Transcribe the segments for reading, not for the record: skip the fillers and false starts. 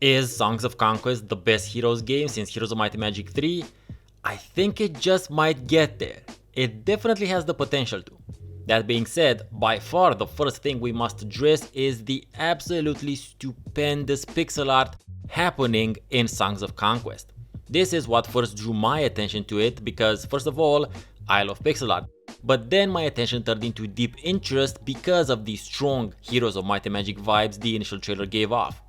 Is Songs of Conquest the best Heroes game since Heroes of Might and Magic 3? I think it just might get there. It definitely has the potential to. That being said, by far the first thing we must address is the absolutely stupendous pixel art happening in Songs of Conquest. This is what first drew my attention to it because, first of all, I love pixel art. But then my attention turned into deep interest because of the strong Heroes of Might and Magic vibes the initial trailer gave off.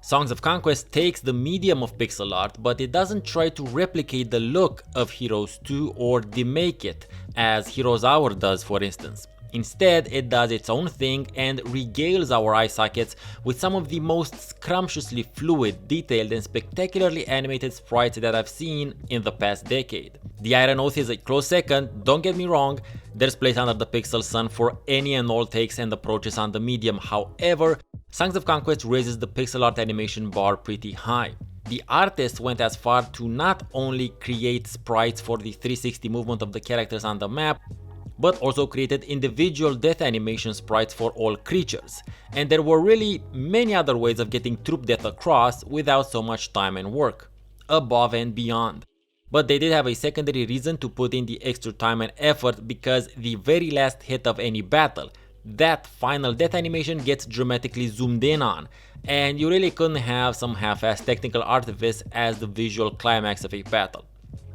Songs of Conquest takes the medium of pixel art, but it doesn't try to replicate the look of Heroes 2 or demake it, as Heroes Hour does for instance. Instead, it does its own thing and regales our eye sockets with some of the most scrumptiously fluid, detailed and spectacularly animated sprites that I've seen in the past decade. The Iron Oath is a close second, don't get me wrong, there's place under the pixel sun for any and all takes and approaches on the medium. However, Songs of Conquest raises the pixel art animation bar pretty high. The artist went as far to not only create sprites for the 360 movement of the characters on the map, but also created individual death animation sprites for all creatures. And there were really many other ways of getting troop death across without so much time and work, above and beyond. But they did have a secondary reason to put in the extra time and effort because the very last hit of any battle, that final death animation gets dramatically zoomed in on, and you really couldn't have some half-assed technical artifice as the visual climax of a battle.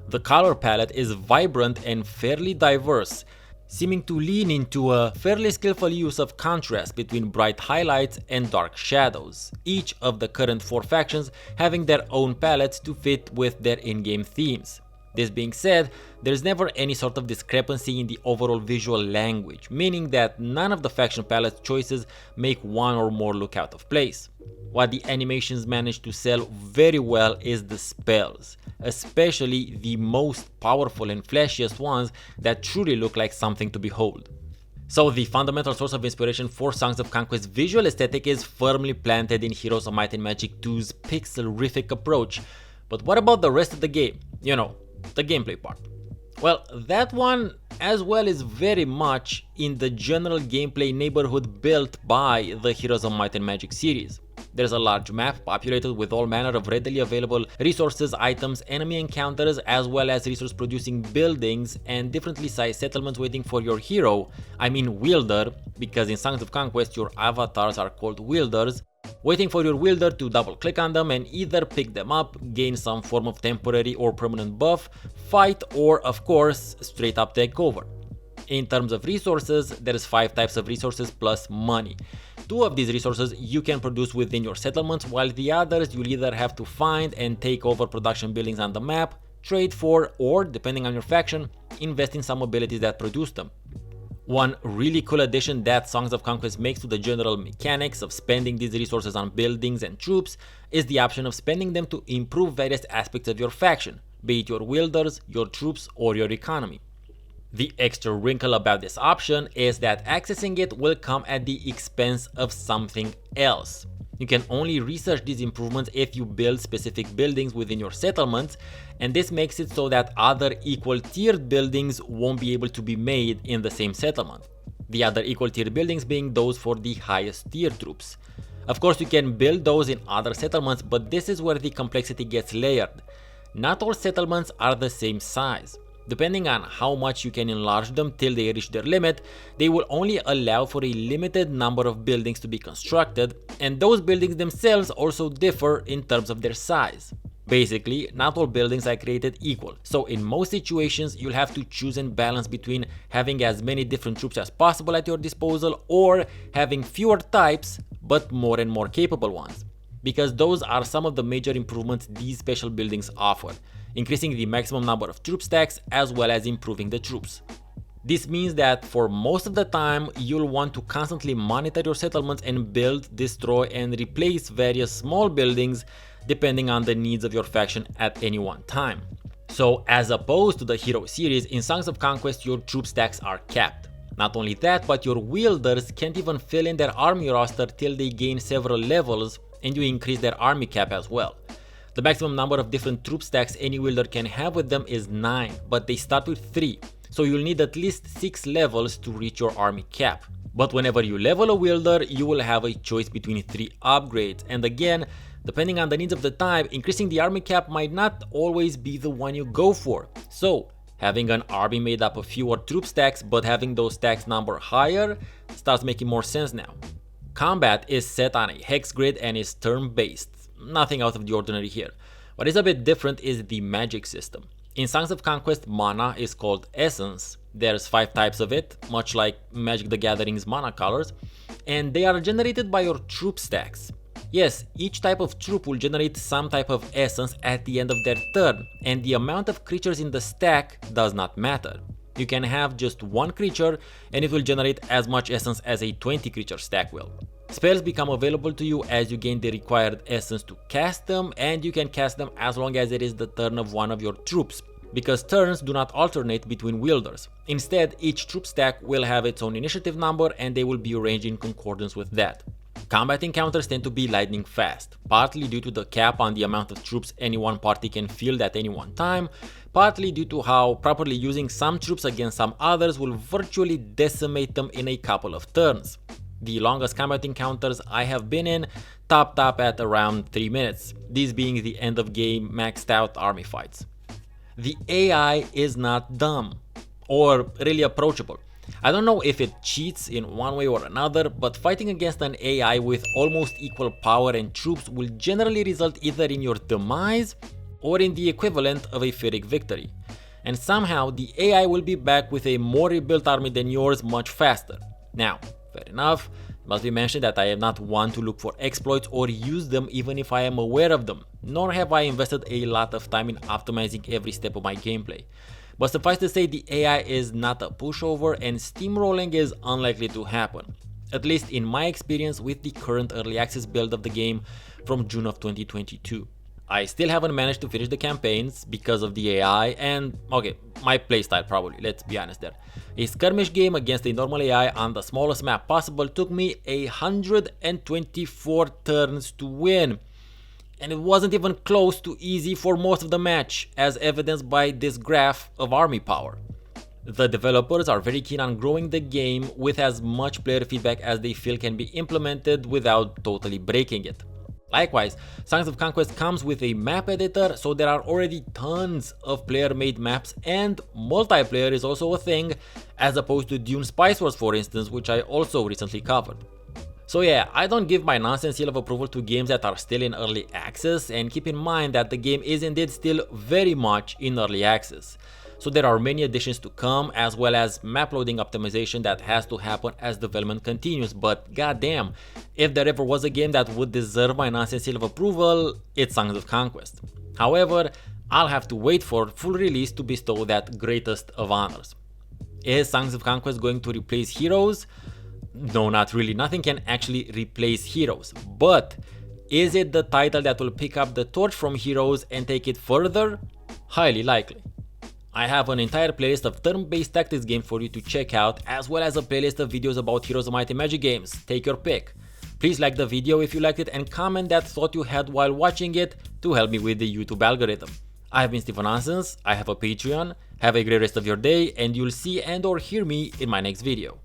The color palette is vibrant and fairly diverse, seeming to lean into a fairly skillful use of contrast between bright highlights and dark shadows, each of the current 4 factions having their own palettes to fit with their in-game themes. This being said, there's never any sort of discrepancy in the overall visual language, meaning that none of the faction palette choices make one or more look out of place. What the animations manage to sell very well is the spells, especially the most powerful and flashiest ones that truly look like something to behold. So the fundamental source of inspiration for Songs of Conquest's visual aesthetic is firmly planted in Heroes of Might and Magic 2's pixel-rific approach. But what about the rest of the game? You know, the gameplay part. Well, that one as well is very much in the general gameplay neighborhood built by the Heroes of Might and Magic series. There's a large map populated with all manner of readily available resources, items, enemy encounters, as well as resource producing buildings and differently sized settlements waiting for your hero, I mean wielder, because in Songs of Conquest your avatars are called wielders, waiting for your wielder to double click on them and either pick them up, gain some form of temporary or permanent buff, fight, or of course straight up take over. In terms of resources, there's 5 types of resources plus money. 2 of these resources you can produce within your settlements, while the others you'll either have to find and take over production buildings on the map, trade for, or depending on your faction, invest in some abilities that produce them. One really cool addition that Songs of Conquest makes to the general mechanics of spending these resources on buildings and troops is the option of spending them to improve various aspects of your faction, be it your wielders, your troops, or your economy. The extra wrinkle about this option is that accessing it will come at the expense of something else. You can only research these improvements if you build specific buildings within your settlements, and this makes it so that other equal tiered buildings won't be able to be made in the same settlement. The other equal tier buildings being those for the highest tier troops. Of course you can build those in other settlements, but this is where the complexity gets layered. Not all settlements are the same size. Depending on how much you can enlarge them till they reach their limit, they will only allow for a limited number of buildings to be constructed, and those buildings themselves also differ in terms of their size. Basically, not all buildings are created equal, so in most situations you'll have to choose and balance between having as many different troops as possible at your disposal or having fewer types but more and more capable ones. Because those are some of the major improvements these special buildings offer, increasing the maximum number of troop stacks as well as improving the troops. This means that for most of the time you'll want to constantly monitor your settlements and build, destroy and replace various small buildings depending on the needs of your faction at any one time. So as opposed to the Hero series, in Songs of Conquest your troop stacks are capped. Not only that, but your wielders can't even fill in their army roster till they gain several levels and you increase their army cap as well. The maximum number of different troop stacks any wielder can have with them is 9, but they start with 3, so you'll need at least 6 levels to reach your army cap. But whenever you level a wielder, you will have a choice between 3 upgrades, and again, Depending on the needs of the time, increasing the army cap might not always be the one you go for. So, having an army made up of fewer troop stacks but having those stacks number higher starts making more sense now. Combat is set on a hex grid and is turn-based. Nothing out of the ordinary here. What is a bit different is the magic system. In Songs of Conquest, mana is called essence. There's 5 types of it, much like Magic the Gathering's mana colors, and they are generated by your troop stacks. Yes, each type of troop will generate some type of essence at the end of their turn, and the amount of creatures in the stack does not matter. You can have just one creature and it will generate as much essence as a 20 creature stack will. Spells become available to you as you gain the required essence to cast them, and you can cast them as long as it is the turn of one of your troops, because turns do not alternate between wielders. Instead, each troop stack will have its own initiative number and they will be arranged in concordance with that. Combat encounters tend to be lightning fast, partly due to the cap on the amount of troops any one party can field at any one time, partly due to how properly using some troops against some others will virtually decimate them in a couple of turns. The longest combat encounters I have been in top at around 3 minutes, these being the end of game maxed out army fights. The AI is not dumb, or really approachable. I don't know if it cheats in one way or another, but fighting against an AI with almost equal power and troops will generally result either in your demise or in the equivalent of a Pyrrhic victory. And somehow the AI will be back with a more rebuilt army than yours much faster. Now, fair enough, it must be mentioned that I am not one to look for exploits or use them even if I am aware of them, nor have I invested a lot of time in optimizing every step of my gameplay. But suffice to say, the AI is not a pushover and steamrolling is unlikely to happen, at least in my experience with the current early access build of the game from June of 2022. I still haven't managed to finish the campaigns because of the AI and, okay, my playstyle probably, let's be honest there. A skirmish game against a normal AI on the smallest map possible took me 124 turns to win. And it wasn't even close to easy for most of the match, as evidenced by this graph of army power. The developers are very keen on growing the game with as much player feedback as they feel can be implemented without totally breaking it. Likewise, Songs of Conquest comes with a map editor, so there are already tons of player-made maps, and multiplayer is also a thing, as opposed to Dune Spice Wars for instance, which I also recently covered. So yeah, I don't give my nonsense seal of approval to games that are still in early access, and keep in mind that the game is indeed still very much in early access. So there are many additions to come, as well as map loading optimization that has to happen as development continues, but goddamn, if there ever was a game that would deserve my nonsense seal of approval, it's Songs of Conquest. However, I'll have to wait for full release to bestow that greatest of honors. Is Songs of Conquest going to replace Heroes? No, not really. Nothing can actually replace Heroes, but is it the title that will pick up the torch from Heroes and take it further? Highly likely. I have an entire playlist of turn-based tactics games for you to check out, as well as a playlist of videos about Heroes of Might and Magic games. Take your pick. Please like the video if you liked it and comment that thought you had while watching it to help me with the YouTube algorithm. I have been Stephen Ansons, I have a Patreon, have a great rest of your day, and you'll see and or hear me in my next video.